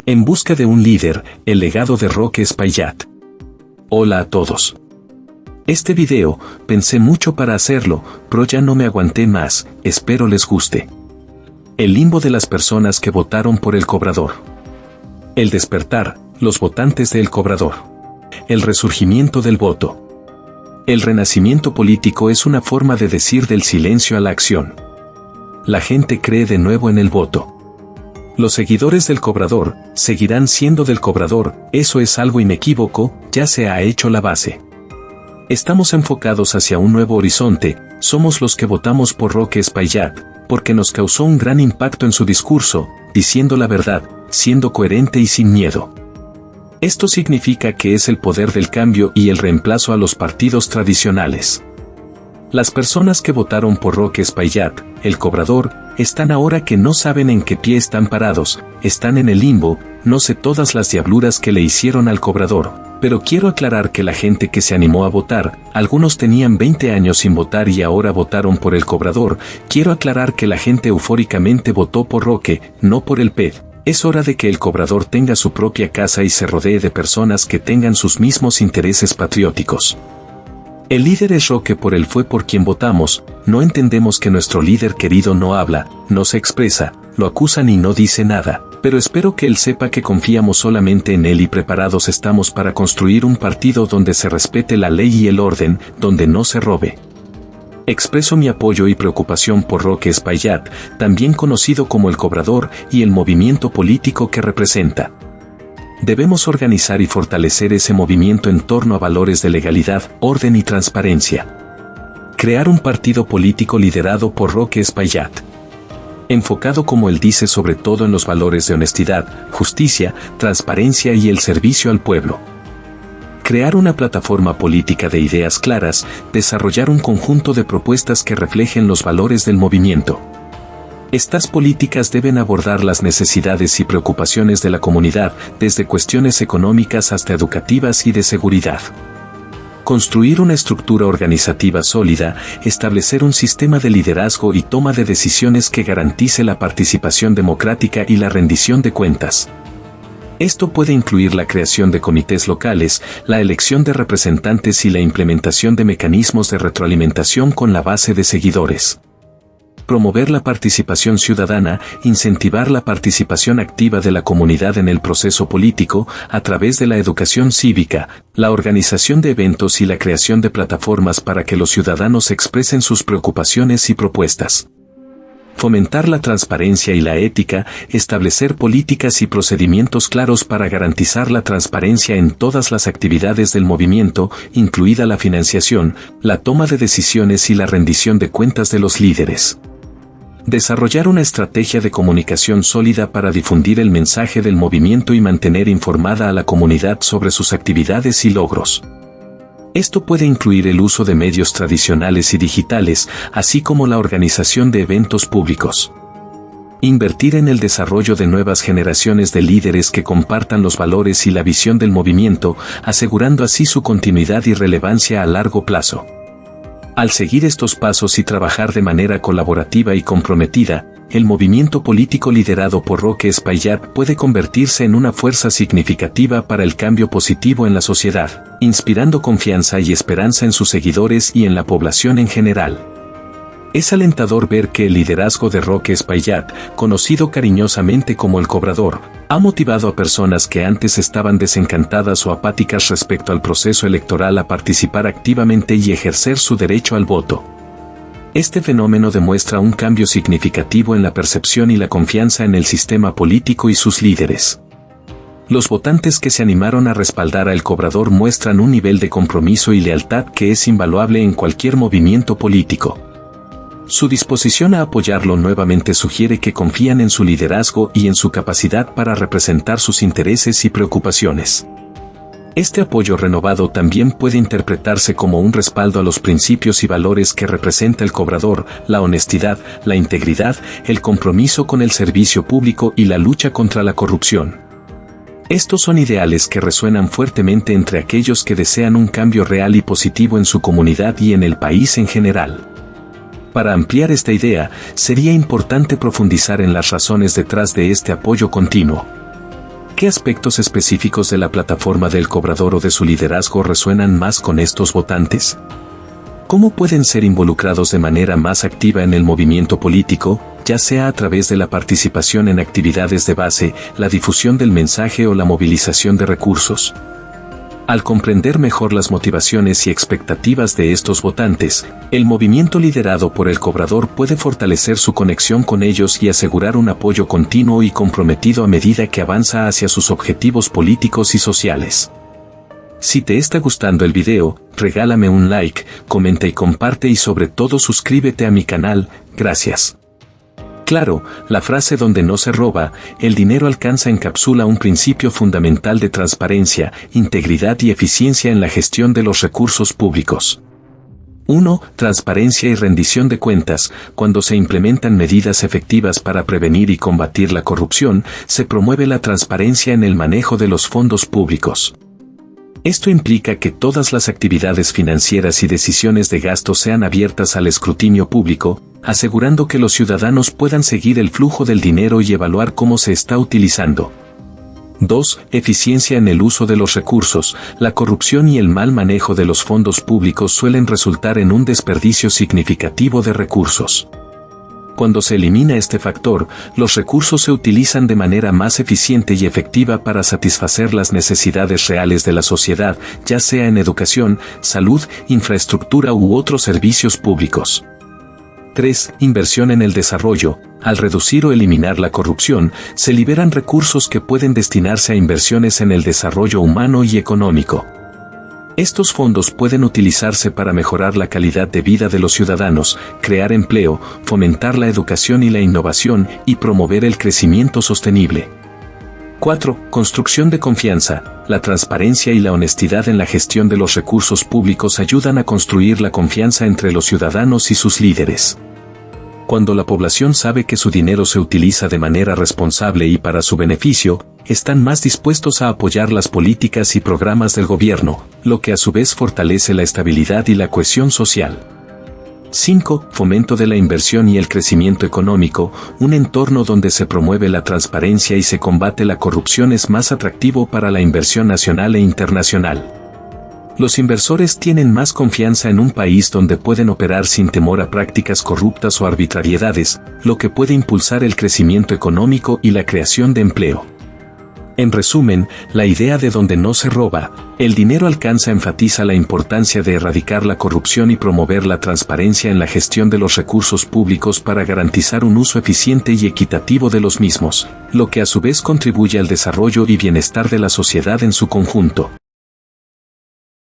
En busca de un líder, el legado de Roque Espaillat. Hola a todos. Este video, pensé mucho para hacerlo, pero ya no me aguanté más, espero les guste. El limbo de las personas que votaron por el Cobrador. El despertar, los votantes del Cobrador. El resurgimiento del voto. El renacimiento político es una forma de decir del silencio a la acción. La gente cree de nuevo en el voto. Los seguidores del Cobrador seguirán siendo del Cobrador, eso es algo inequívoco, ya se ha hecho la base. Estamos enfocados hacia un nuevo horizonte, somos los que votamos por Roque Espaillat, porque nos causó un gran impacto en su discurso, diciendo la verdad, siendo coherente y sin miedo. Esto significa que es el poder del cambio y el reemplazo a los partidos tradicionales. Las personas que votaron por Roque Espaillat, el Cobrador, están ahora que no saben en qué pie están parados, están en el limbo, no sé todas las diabluras que le hicieron al Cobrador, pero quiero aclarar que la gente que se animó a votar, algunos tenían 20 años sin votar y ahora votaron por el Cobrador, quiero aclarar que la gente eufóricamente votó por Roque, no por el PED. Es hora de que el Cobrador tenga su propia casa y se rodee de personas que tengan sus mismos intereses patrióticos. El líder es Roque, por él fue por quien votamos, no entendemos que nuestro líder querido no habla, no se expresa, lo acusan y no dice nada, pero espero que él sepa que confiamos solamente en él y preparados estamos para construir un partido donde se respete la ley y el orden, donde no se robe. Expreso mi apoyo y preocupación por Roque Espaillat, también conocido como el Cobrador, y el movimiento político que representa. Debemos organizar y fortalecer ese movimiento en torno a valores de legalidad, orden y transparencia. Crear un partido político liderado por Roque Espaillat. Enfocado, como él dice, sobre todo en los valores de honestidad, justicia, transparencia y el servicio al pueblo. Crear una plataforma política de ideas claras, desarrollar un conjunto de propuestas que reflejen los valores del movimiento. Estas políticas deben abordar las necesidades y preocupaciones de la comunidad, desde cuestiones económicas hasta educativas y de seguridad. Construir una estructura organizativa sólida, establecer un sistema de liderazgo y toma de decisiones que garantice la participación democrática y la rendición de cuentas. Esto puede incluir la creación de comités locales, la elección de representantes y la implementación de mecanismos de retroalimentación con la base de seguidores. Promover la participación ciudadana, incentivar la participación activa de la comunidad en el proceso político, a través de la educación cívica, la organización de eventos y la creación de plataformas para que los ciudadanos expresen sus preocupaciones y propuestas. Fomentar la transparencia y la ética, establecer políticas y procedimientos claros para garantizar la transparencia en todas las actividades del movimiento, incluida la financiación, la toma de decisiones y la rendición de cuentas de los líderes. Desarrollar una estrategia de comunicación sólida para difundir el mensaje del movimiento y mantener informada a la comunidad sobre sus actividades y logros. Esto puede incluir el uso de medios tradicionales y digitales, así como la organización de eventos públicos. Invertir en el desarrollo de nuevas generaciones de líderes que compartan los valores y la visión del movimiento, asegurando así su continuidad y relevancia a largo plazo. Al seguir estos pasos y trabajar de manera colaborativa y comprometida, el movimiento político liderado por Roque Espaillat puede convertirse en una fuerza significativa para el cambio positivo en la sociedad, inspirando confianza y esperanza en sus seguidores y en la población en general. Es alentador ver que el liderazgo de Roque Espaillat, conocido cariñosamente como el Cobrador, ha motivado a personas que antes estaban desencantadas o apáticas respecto al proceso electoral a participar activamente y ejercer su derecho al voto. Este fenómeno demuestra un cambio significativo en la percepción y la confianza en el sistema político y sus líderes. Los votantes que se animaron a respaldar al Cobrador muestran un nivel de compromiso y lealtad que es invaluable en cualquier movimiento político. Su disposición a apoyarlo nuevamente sugiere que confían en su liderazgo y en su capacidad para representar sus intereses y preocupaciones. Este apoyo renovado también puede interpretarse como un respaldo a los principios y valores que representa el Cobrador, la honestidad, la integridad, el compromiso con el servicio público y la lucha contra la corrupción. Estos son ideales que resuenan fuertemente entre aquellos que desean un cambio real y positivo en su comunidad y en el país en general. Para ampliar esta idea, sería importante profundizar en las razones detrás de este apoyo continuo. ¿Qué aspectos específicos de la plataforma del cobrador o de su liderazgo resuenan más con estos votantes? ¿Cómo pueden ser involucrados de manera más activa en el movimiento político, ya sea a través de la participación en actividades de base, la difusión del mensaje o la movilización de recursos? Al comprender mejor las motivaciones y expectativas de estos votantes, el movimiento liderado por el cobrador puede fortalecer su conexión con ellos y asegurar un apoyo continuo y comprometido a medida que avanza hacia sus objetivos políticos y sociales. Si te está gustando el video, regálame un like, comenta y comparte y sobre todo suscríbete a mi canal, gracias. Claro, la frase donde no se roba, el dinero alcanza encapsula un principio fundamental de transparencia, integridad y eficiencia en la gestión de los recursos públicos. 1. Transparencia y rendición de cuentas. Cuando se implementan medidas efectivas para prevenir y combatir la corrupción, se promueve la transparencia en el manejo de los fondos públicos. Esto implica que todas las actividades financieras y decisiones de gasto sean abiertas al escrutinio público, asegurando que los ciudadanos puedan seguir el flujo del dinero y evaluar cómo se está utilizando. 2. Eficiencia en el uso de los recursos. La corrupción y el mal manejo de los fondos públicos suelen resultar en un desperdicio significativo de recursos. Cuando se elimina este factor, los recursos se utilizan de manera más eficiente y efectiva para satisfacer las necesidades reales de la sociedad, ya sea en educación, salud, infraestructura u otros servicios públicos. 3. Inversión en el desarrollo. Al reducir o eliminar la corrupción, se liberan recursos que pueden destinarse a inversiones en el desarrollo humano y económico. Estos fondos pueden utilizarse para mejorar la calidad de vida de los ciudadanos, crear empleo, fomentar la educación y la innovación y promover el crecimiento sostenible. 4. Construcción de confianza. La transparencia y la honestidad en la gestión de los recursos públicos ayudan a construir la confianza entre los ciudadanos y sus líderes. Cuando la población sabe que su dinero se utiliza de manera responsable y para su beneficio, están más dispuestos a apoyar las políticas y programas del gobierno, lo que a su vez fortalece la estabilidad y la cohesión social. 5. Fomento de la inversión y el crecimiento económico. Un entorno donde se promueve la transparencia y se combate la corrupción es más atractivo para la inversión nacional e internacional. Los inversores tienen más confianza en un país donde pueden operar sin temor a prácticas corruptas o arbitrariedades, lo que puede impulsar el crecimiento económico y la creación de empleo. En resumen, la idea de donde no se roba, el dinero alcanza enfatiza la importancia de erradicar la corrupción y promover la transparencia en la gestión de los recursos públicos para garantizar un uso eficiente y equitativo de los mismos, lo que a su vez contribuye al desarrollo y bienestar de la sociedad en su conjunto.